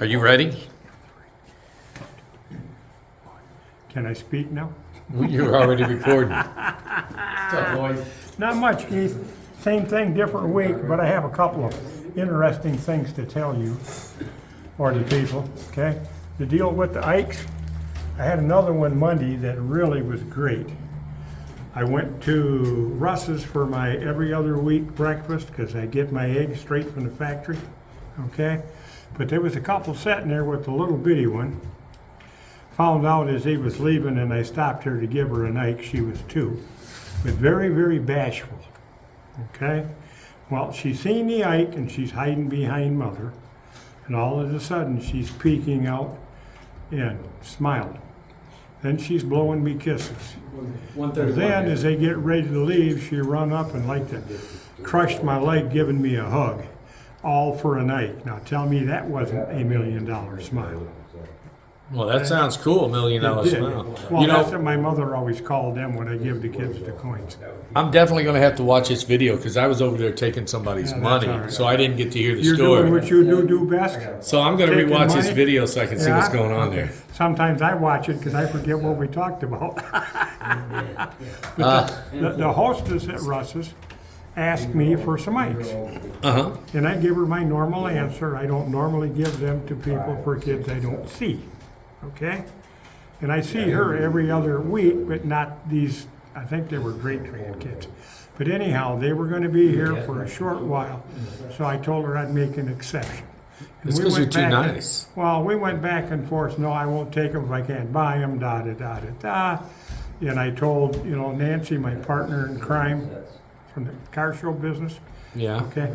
Are you ready? Can I speak now? You're already recording. What's up, Floyd? Not much, Keith. Same thing, different week, but I have a couple of interesting things to tell you, or the people, okay? The deal with the Ikes, I had another one Monday that really was great. I went to Russ's for my every other week breakfast because I get my eggs straight from the factory, okay? But there was a couple sitting there with the little bitty one. Found out as he was leaving and I stopped her to give her an Ike, she was 2, but very, very bashful, okay? Well, she's seen the Ike and she's hiding behind mother, and all of a sudden she's peeking out and smiling. Then she's blowing me kisses. Then as they get ready to leave, she run up and like to crush my leg, giving me a hug, all for an Ike. Now tell me that wasn't $1 million smile. Well, that sounds cool, $1 million It did. smile. Well, You that's know, what my mother always called them when I give the kids the coins. I'm definitely going to have to watch this video because I was over there taking somebody's Yeah, that's money, all right. so I didn't get to hear the You're doing story. what you do best. So I'm going to Taking rewatch this money? video so I can see what's going on Okay. there. Sometimes I watch it because I forget what we talked about. The hostess at Russ's asked me for some Ikes. Uh-huh. And I give her my normal answer. I don't normally give them to people for kids I don't see. Okay? And I see her every other week, but not these, I think they were great grandkids. But anyhow, they were going to be here for a short while, so I told her I'd make an exception. And It's we 'cause you're went too back and- nice. Well, we went back and forth. No, I won't take them if I can't buy them, da-da-da-da-da. And I told, Nancy, my partner in crime from the car show business, Yeah. okay?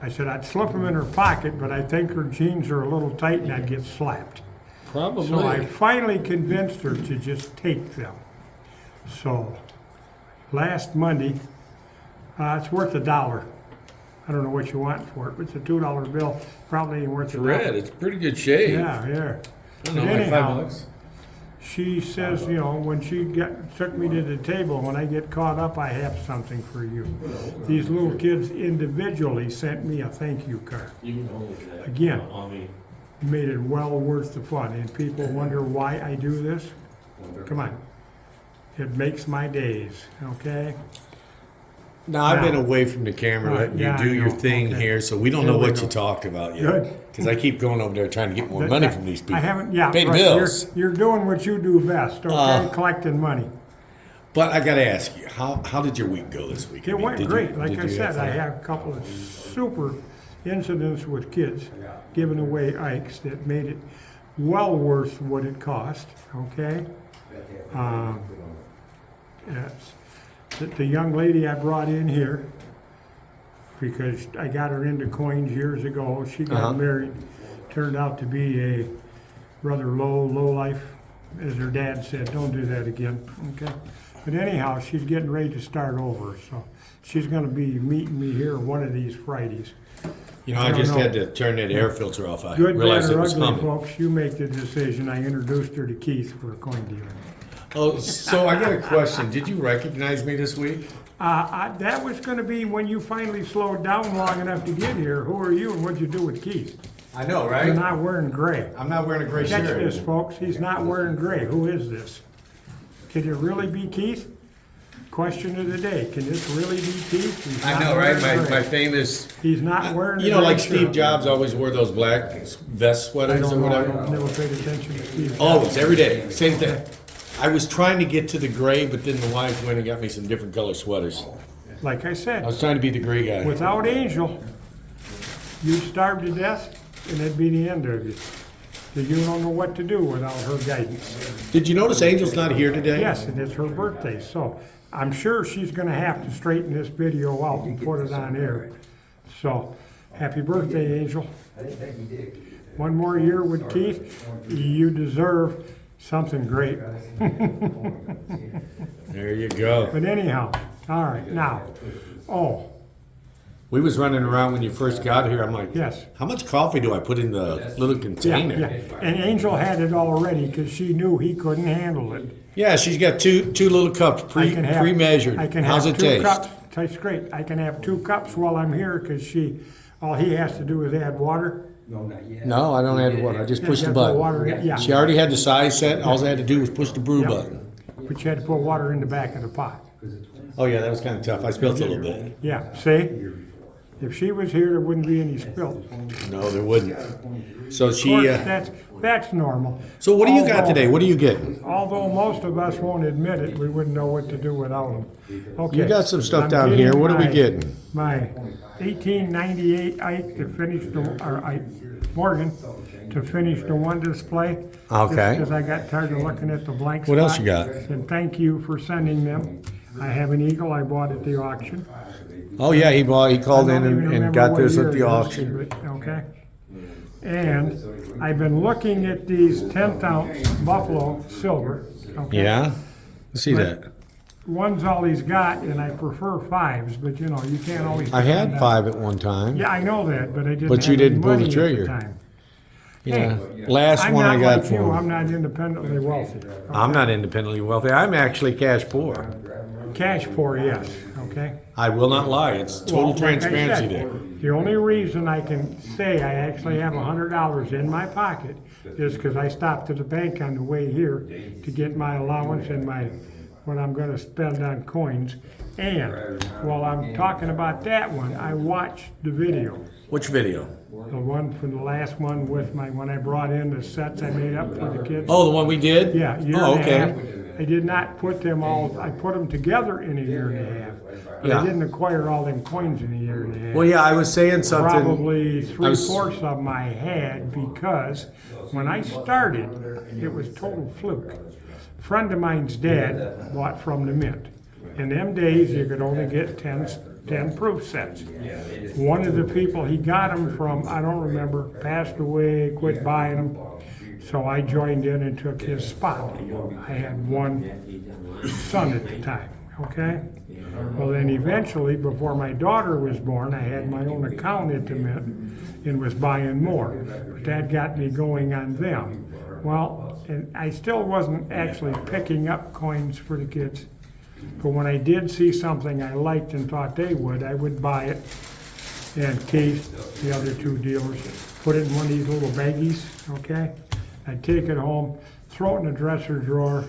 I said I'd slip them in her pocket, but I think her jeans are a little tight and I'd get slapped. Probably. So I finally convinced her to just take them. So last Monday, it's worth $1. I don't know what you want for it, but it's a $2 bill. Probably ain't worth It's $1. red. It's pretty good shade. Yeah, yeah. I don't But know, like anyhow, $5. she says, when she took me to the table, when I get caught up, I have something for you. These little kids individually sent me a thank you card. Again, made it well worth the fun. And people wonder why I do this. Come on. It makes my days, okay? Now, I've been Now- away from the camera, Right, letting yeah, you do I your know. thing Okay. here, so we don't Here know we what go. you talked about yet. Good. Because I keep going over there trying to get more money from these people. I haven't, Pay the right. bills. You're doing what you do best, okay? Collecting money. But I got to ask you, how did your week go this week? It went great. Like I did you have said, I fun? had a couple of super incidents with kids giving away Ikes that made it well worth what it cost, okay? Yes. The young lady I brought in here, because I got her into coins years ago, she got Uh-huh. married, turned out to be a rather low life, as her dad said, don't do that again, okay? But anyhow, she's getting ready to start over, so she's gonna be meeting me here one of these Fridays. You know, I I don't just know. had to turn that air filter off. I Good, bad, realized it or was ugly, coming. folks, you make the decision. I introduced her to Keith for a coin dealer. Oh, so I got a question. Did you recognize me this week? That was gonna be when you finally slowed down long enough to get here. Who are you and what'd you do with Keith? I know, You're right? not wearing gray. I'm not wearing a gray Catch shirt. this, folks. He's not wearing gray. Who is this? Could it really be Keith? Question of the day. Can this really be Keith? He's I not know, right? wearing My gray. famous, He's not wearing you know, the like gray Steve shirt. Jobs always wore those black vest I sweaters don't or know. I whatever. never paid attention to Steve. Always, every day, same thing. I was trying to get to the gray, but then the wife went and got me some different color sweaters. Like I I said, was trying to be the gray guy. without Angel, you'd starve to death, and it'd be the end of you. So you don't know what to do without her guidance. Did you notice Angel's not here today? Yes, and it's her birthday, so I'm sure she's gonna have to straighten this video out and put it on air. So, happy birthday, Angel. One more year with Keith, you deserve something great. There you go. But anyhow, all right, now, We was running around when you first got here. I'm like, yes. how much coffee do I put in the little Yeah, container? yeah. And Angel had it already because she knew he couldn't handle it. Yeah, she's got two little cups I can have- pre-measured. I can How's have it two taste? cups. Tastes great. I can have 2 cups while I'm here because all he has to do is add water No, I don't have the water. I just pushed the You have to put button. water in- Yeah, She already had the size set. All I had to do was push the brew Yep. button. but you had to put water in the back of the pot. Oh yeah, that was kind of tough. I spilled a little bit. Yeah, see? If she was here, there wouldn't be any spills. No, there wouldn't. So Of she. course, that's normal. So what do you got Although- today? What are you getting? Although most of us won't admit it, we wouldn't know what to do without them. Okay. You got some stuff I'm down getting here. What are we my- getting? My 1898 Ike to finish the, or Ike Morgan to finish the one display. Okay. Because I got tired of looking at the blank What else spot. you got? And thank you for sending them. I have an eagle I bought at the auction. Oh yeah, he called I in don't even and remember got what this year at the it is, auction. but- Okay. And I've been looking at these 10th ounce Buffalo silver. Okay. Yeah, see But- that. One's all he's got, and I prefer fives, but you know, you can't always. I had find out. 5 at one time. Yeah, I know that, but I didn't. But you have any didn't pull the money at trigger. time. Yeah. Hey, Last I'm one I not got like you. for I'm him. not independently wealthy. I'm not independently wealthy. I'm actually cash poor. Cash poor, yes. Okay. I will not lie. It's total Well, like I transparency said, there. The only reason I can say I actually have $100 in my pocket is because I stopped at the bank on the way here to get my allowance and my what I'm going to spend on coins. And while I'm talking about that one, I watched the video. Which video? The one from the last one with when I brought in the sets I made up for the kids. Oh, the one we did? Yeah, year Oh, and a half. okay. I did not put them all, I put them together in a year and a half. But Yeah. I didn't acquire all them coins in a year and a half. Well, yeah, I was saying something. Probably I was- 3/4 of them I had because when I started, it was total fluke. A friend of mine's dad bought from the mint. In them days, you could only get 10 proof sets. One of the people he got them from, I don't remember, passed away, quit buying them. So I joined in and took his spot. I had one son at the time, okay? Well, then eventually, before my daughter was born, I had my own account at the mint and was buying more. But that got me going on them. Well, and I still wasn't actually picking up coins for the kids. But when I did see something I liked and thought they would, I would buy it. And Keith, the other two dealers, put it in one of these little baggies, okay? I'd take it home, throw it in the dresser drawer,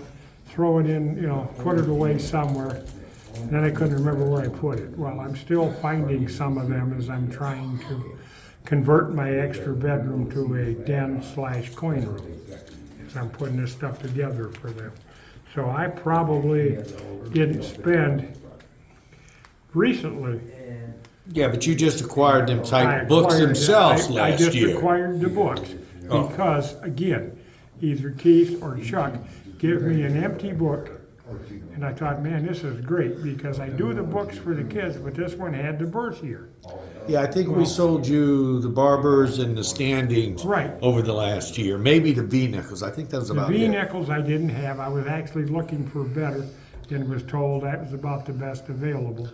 throw it in, put it away somewhere. And then I couldn't remember where I put it. Well, I'm still finding some of them as I'm trying to convert my extra bedroom to a den/coin room. As I'm putting this stuff together for them. So I probably didn't spend recently. Yeah, but you just acquired them I type books acquired- themselves I last just year. acquired the books Oh. because, again, either Keith or Chuck give me an empty book, and I thought, man, this is great because I do the books for the kids, but this one had the birth year. Yeah, I think we sold you the Barbers and the Standings Right. over the last year. Maybe the V-Nickels. I think that was The about V it. nickels I didn't have. I was actually looking for better and was told that was about the best available.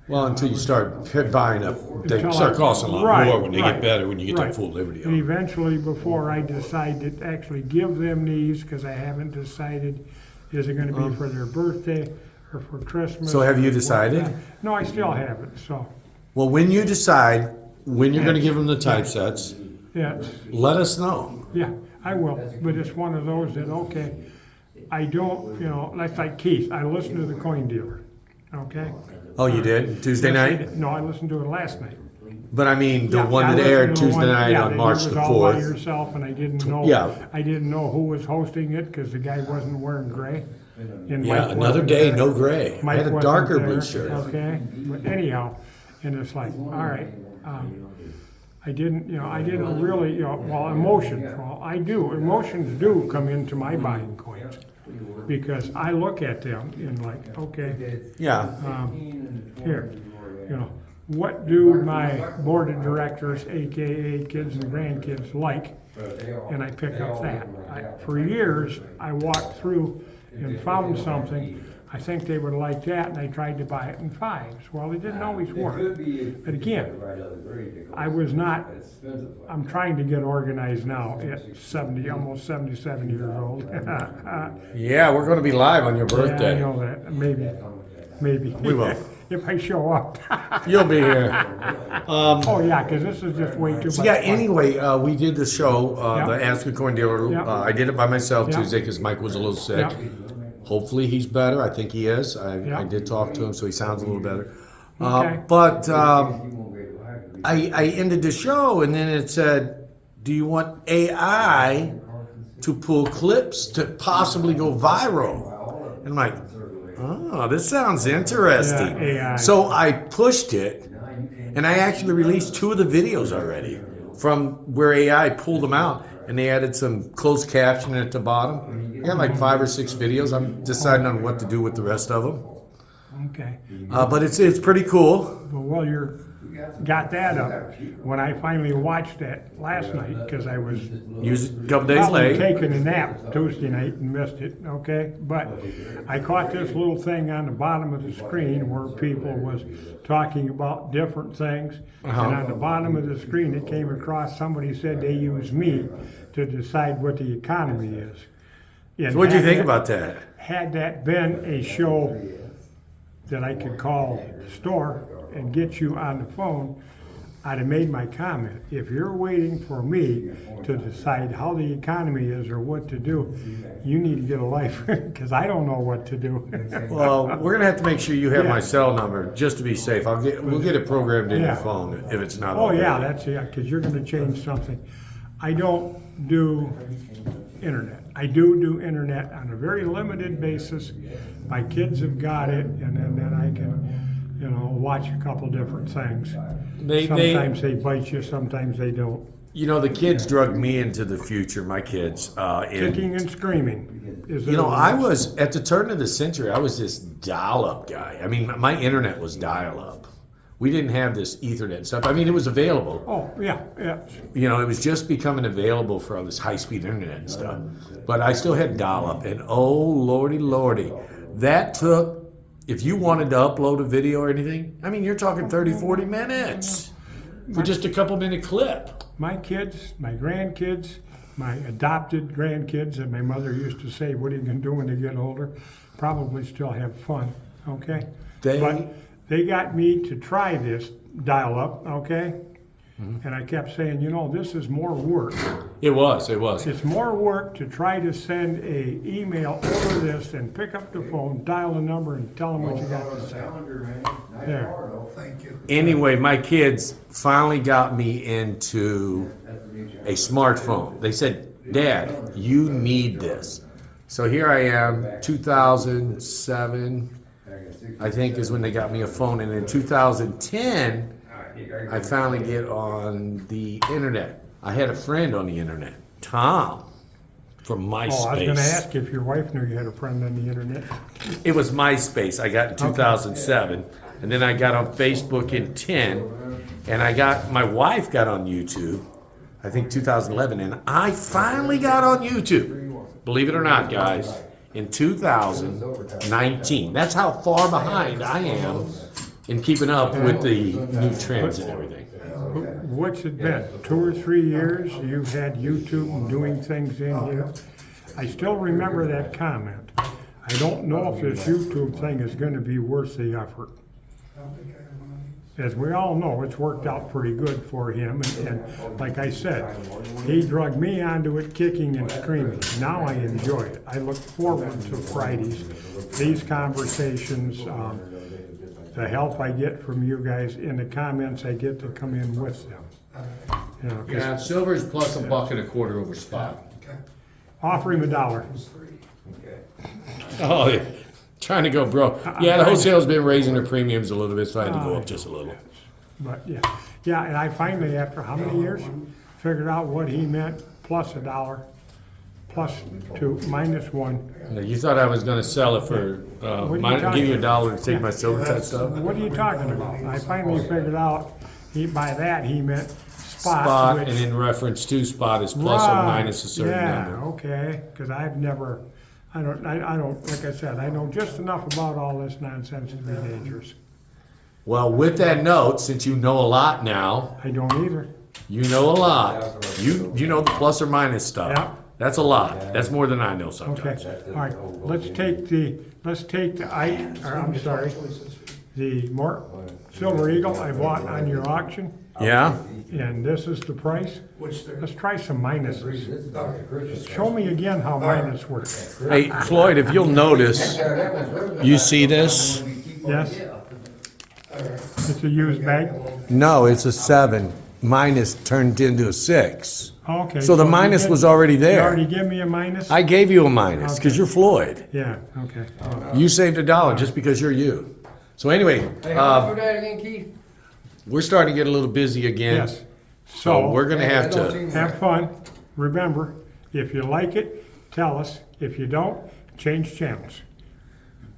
Well, until you start buying up, they Until start I- costing a lot Right, more when they right, get better, when you get right. that full Liberty And on. eventually, before I decide to actually give them these, because I haven't decided, is it gonna be for their birthday or for Christmas? So have you or decided? whatnot. No, I still haven't, so, Well, when you decide when you're going to give them the typesets, yeah, let us know. yeah, I will, but it's one of those that, okay, I don't, that's like Keith, I listened to the coin dealer, okay? Oh, you did? Tuesday Yes, I night? did. No, I listened to it last night. But I mean, the Yeah, one I that listened aired to the Tuesday one- night yeah, on that March you the was all by 4th. yourself, and I didn't know. Yeah. I didn't know who was hosting it because the guy wasn't wearing gray. And Yeah, Mike another wasn't day, there. no gray. I Mike had a wasn't darker there, blue shirt. Okay, but anyhow, and it's like, all right, I didn't really, well, emotions. Well, I do. Emotions do come into my buying coins because I look at them and like, okay. Yeah. Here, what do my board of directors, AKA kids and grandkids, like? And I pick up that. For years, I walked through and found something, I think they would like that, and I tried to buy it in fives. Well, it didn't always work. But again, I'm trying to get organized now at 70, almost 77 years old. Yeah, we're going to be live on your Yeah, I birthday. know that, maybe. We will. if I show up. You'll be here. Oh, yeah, because this is just way too much So yeah, fun. anyway, we did the show, Yeah. the Ask a Corn Dealer. Yeah. I did it by myself Yeah. Tuesday because Mike was a little sick. Yeah. Hopefully he's better. I think he is. Yeah. I did talk to him, so he sounds a little better. Okay. But I ended the show, and then it said, "Do you want AI to pull clips to possibly go viral?" And I'm like, "Oh, this sounds interesting." Yeah, AI. So I pushed it, and I actually released 2 of the videos already from where AI pulled them out, and they added some closed captioning at the bottom. I got like 5 or 6 videos. I'm deciding on what to do with the rest of them. Okay. But it's pretty cool. Well, you're got that up. When I finally watched that last night, because I was Use it a couple days probably late. taking a nap Tuesday night and missed it, okay? But I caught this little thing on the bottom of the screen where people was talking about different things. Uh-huh. And on the bottom of the screen, it came across, somebody said they use me to decide what the economy is. And So what'd you had think that- about that? Had that been a show that I could call the store and get you on the phone, I'd have made my comment. If you're waiting for me to decide how the economy is or what to do, you need to get a life, because I don't know what to do. Well, we're gonna have to make sure you have Yeah. my cell number just to be safe. We'll get it programmed in your Yeah. phone if it's not. Oh, already. yeah, that's, yeah, because you're gonna change something. I don't do internet. I do internet on a very limited basis. My kids have got it, and then I can, watch a couple different things. Sometimes they bite you, sometimes they don't. The kids drug me into the future. My kids. Kicking and screaming. Is there I was at the turn of the century. I was this dial-up guy. I mean, my internet was dial-up. We didn't have this Ethernet stuff. I mean, it was available. Oh, yeah. It was just becoming available for all this high-speed internet and stuff. But I still had dial-up, and oh, lordy, that took, if you wanted to upload a video or anything, I mean, you're talking 30, 40 minutes for just a couple-minute clip. My kids, my grandkids, my adopted grandkids that my mother used to say, what are you going to do when they get older? Probably still have fun, okay? But they got me to try this dial-up, okay? And I kept saying, this is more work. It was. It's more work to try to send a email over this and pick up the phone, dial a number, and tell them what you got to say. There. Anyway, my kids finally got me into a smartphone. They said, "Dad, you need this." So here I am, 2007, I think is when they got me a phone. And in 2010, I finally get on the internet. I had a friend on the internet, Tom, from MySpace. Oh, I was going to ask if your wife knew you had a friend on the internet. It was MySpace. I got in 2007, and then I got on Facebook in 10, and my wife got on YouTube, I think 2011, and I finally got on YouTube. Believe it or not, guys, in 2019. That's how far behind I am in keeping up with the new trends and everything. What's it been, 2 or 3 years you've had YouTube and doing things in here? I still remember that comment. I don't know if this YouTube thing is going to be worth the effort. As we all know, it's worked out pretty good for him, and like I said, he drug me onto it kicking and screaming. Now I enjoy it. I look forward to Fridays, these conversations, the help I get from you guys, in the comments I get to come in with them. 'Cause silver's plus $1.25 over spot. offer him $1. Oh, yeah. Trying to go broke. Yeah, the wholesale's been raising their premiums a little bit, so I had to go up just a little. But yeah, and I finally, after how many years, figured out what he meant, plus $1, plus 2, minus 1. You thought I was going to sell it for, What are you give you talking- $1 to take my silver type stuff? What are you talking about? I finally figured out, by that he meant spot. Spot, which- and in reference to spot is plus or minus a certain number. Yeah, okay, because I've never, I don't, like I said, I know just enough about all this nonsense to be dangerous. Well, with that note, since you know a lot now, I don't either. you know a lot. You know the plus or minus stuff. Yeah. That's a lot. That's more than I know Okay, sometimes. all right, let's take the the Silver Eagle I bought on your auction, Yeah? and this is the price. Let's try some minuses. Show me again how minus work. Hey, Floyd, if you'll notice, you see this? Yes? It's a used bag? No, it's a 7. Minus turned into a 6. Okay. So the you minus did- was already You there. already give me a minus? I gave you a minus because you're Floyd. Yeah, okay. You saved $1 just because you're you. So anyway, Hey, how much for that again, Keith? we're starting to get a little busy again. Yes. So we're gonna Hey, have that don't to. seem Have fun. Remember, if you like it, tell us. If you don't, change channels.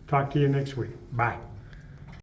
Talk to you next week. Bye.